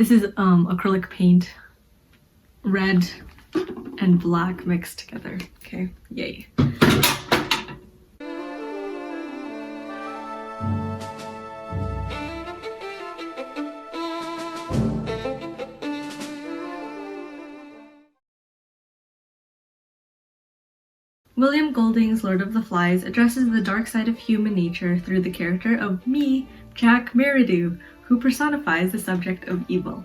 This is acrylic paint, red and black mixed together. Okay, yay. William Golding's Lord of the Flies addresses the dark side of human nature through the character of me, Jack Merridew, who personifies the subject of evil.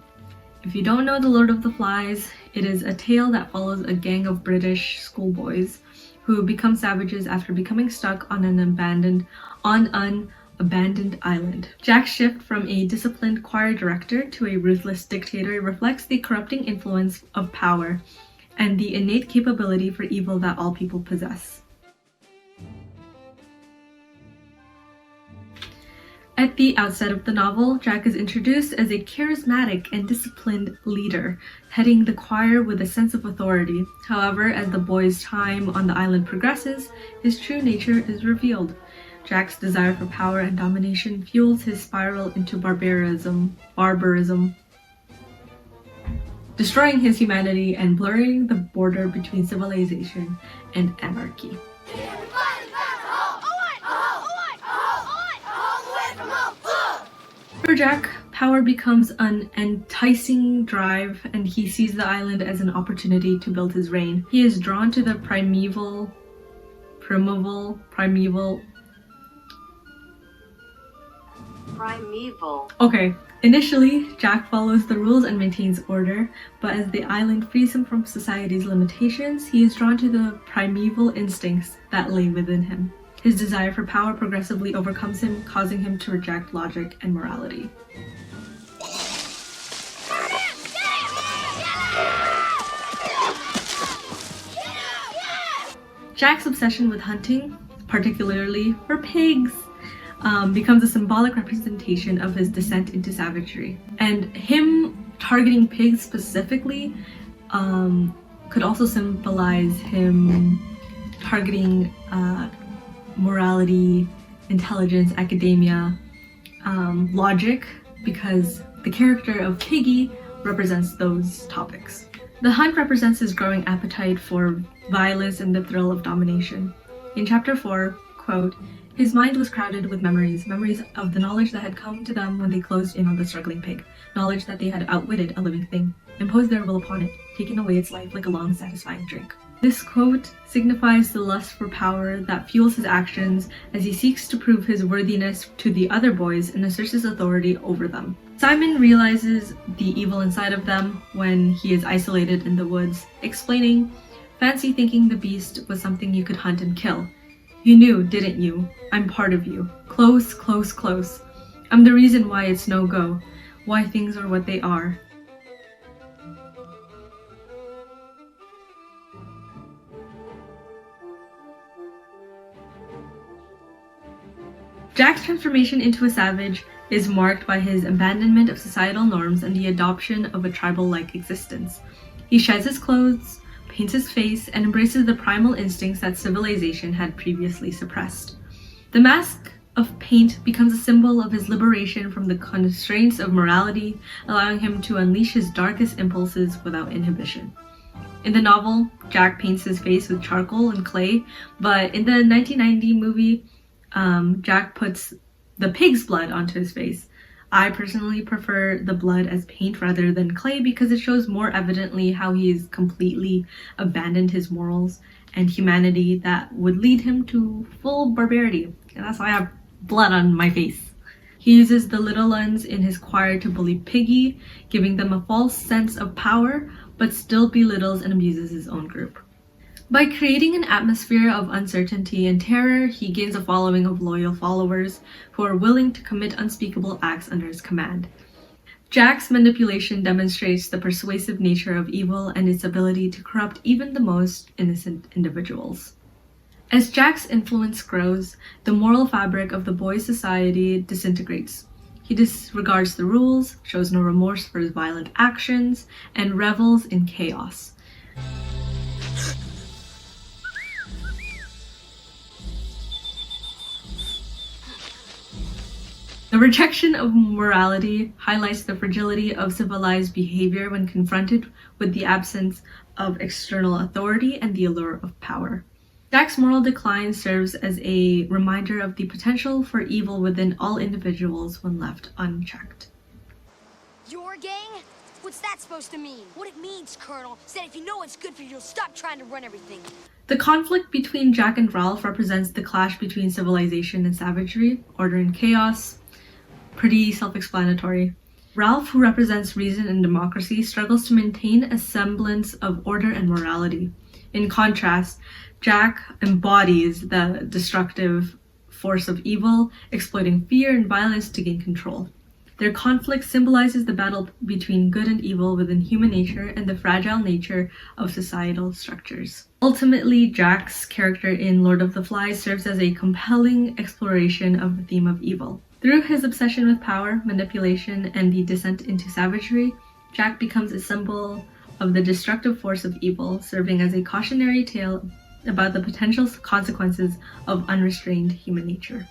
If you don't know the Lord of the Flies, it is a tale that follows a gang of British schoolboys who become savages after becoming stuck on an abandoned island. Jack's shift from a disciplined choir director to a ruthless dictator reflects the corrupting influence of power and the innate capability for evil that all people possess. At the outset of the novel, Jack is introduced as a charismatic and disciplined leader, heading the choir with a sense of authority. However, as the boy's time on the island progresses, his true nature is revealed. Jack's desire for power and domination fuels his spiral into barbarism, destroying his humanity and blurring the border between civilization and anarchy. For Jack, power becomes an enticing drive, and he sees the island as an opportunity to build his reign. He is drawn to the primeval. Okay. Initially, Jack follows the rules and maintains order, but as the island frees him from society's limitations, he is drawn to the primeval instincts that lay within him. His desire for power progressively overcomes him, causing him to reject logic and morality. Jack's obsession with hunting, particularly for pigs, becomes a symbolic representation of his descent into savagery. And him targeting pigs specifically could also symbolize him targeting morality, intelligence, academia, logic, because the character of Piggy represents those topics. The hunt represents his growing appetite for violence and the thrill of domination. In chapter 4, quote, his mind was crowded with memories of the knowledge that had come to them when they closed in on the struggling pig, knowledge that they had outwitted a living thing, imposed their will upon it, taken away its life like a long, satisfying drink. This quote signifies the lust for power that fuels his actions as he seeks to prove his worthiness to the other boys and asserts his authority over them. Simon realizes the evil inside of them when he is isolated in the woods, explaining, "Fancy thinking the beast was something you could hunt and kill. You knew, didn't you? I'm part of you. Close, close, close. I'm the reason why it's no-go, why things are what they are." Jack's transformation into a savage is marked by his abandonment of societal norms and the adoption of a tribal-like existence. He sheds his clothes, paints his face, and embraces the primal instincts that civilization had previously suppressed. The mask of paint becomes a symbol of his liberation from the constraints of morality, allowing him to unleash his darkest impulses without inhibition. In the novel, Jack paints his face with charcoal and clay, but in the 1990 movie, Jack puts the pig's blood onto his face. I personally prefer the blood as paint rather than clay because it shows more evidently how he's completely abandoned his morals and humanity that would lead him to full barbarity. And that's why I have blood on my face. He uses the little ones in his choir to bully Piggy, giving them a false sense of power, but still belittles and abuses his own group. By creating an atmosphere of uncertainty and terror, he gains a following of loyal followers who are willing to commit unspeakable acts under his command. Jack's manipulation demonstrates the persuasive nature of evil and its ability to corrupt even the most innocent individuals. As Jack's influence grows, the moral fabric of the boys' society disintegrates. He disregards the rules, shows no remorse for his violent actions, and revels in chaos. The rejection of morality highlights the fragility of civilized behavior when confronted with the absence of external authority and the allure of power. Jack's moral decline serves as a reminder of the potential for evil within all individuals when left unchecked. Your gang? What's that supposed to mean? What it means, Colonel, is that if you know what's good for you, you'll stop trying to run everything. The conflict between Jack and Ralph represents the clash between civilization and savagery, order and chaos. Pretty self-explanatory. Ralph, who represents reason and democracy, struggles to maintain a semblance of order and morality. In contrast, Jack embodies the destructive force of evil, exploiting fear and violence to gain control. Their conflict symbolizes the battle between good and evil within human nature and the fragile nature of societal structures. Ultimately, Jack's character in Lord of the Flies serves as a compelling exploration of the theme of evil. Through his obsession with power, manipulation, and the descent into savagery, Jack becomes a symbol of the destructive force of evil, serving as a cautionary tale about the potential consequences of unrestrained human nature.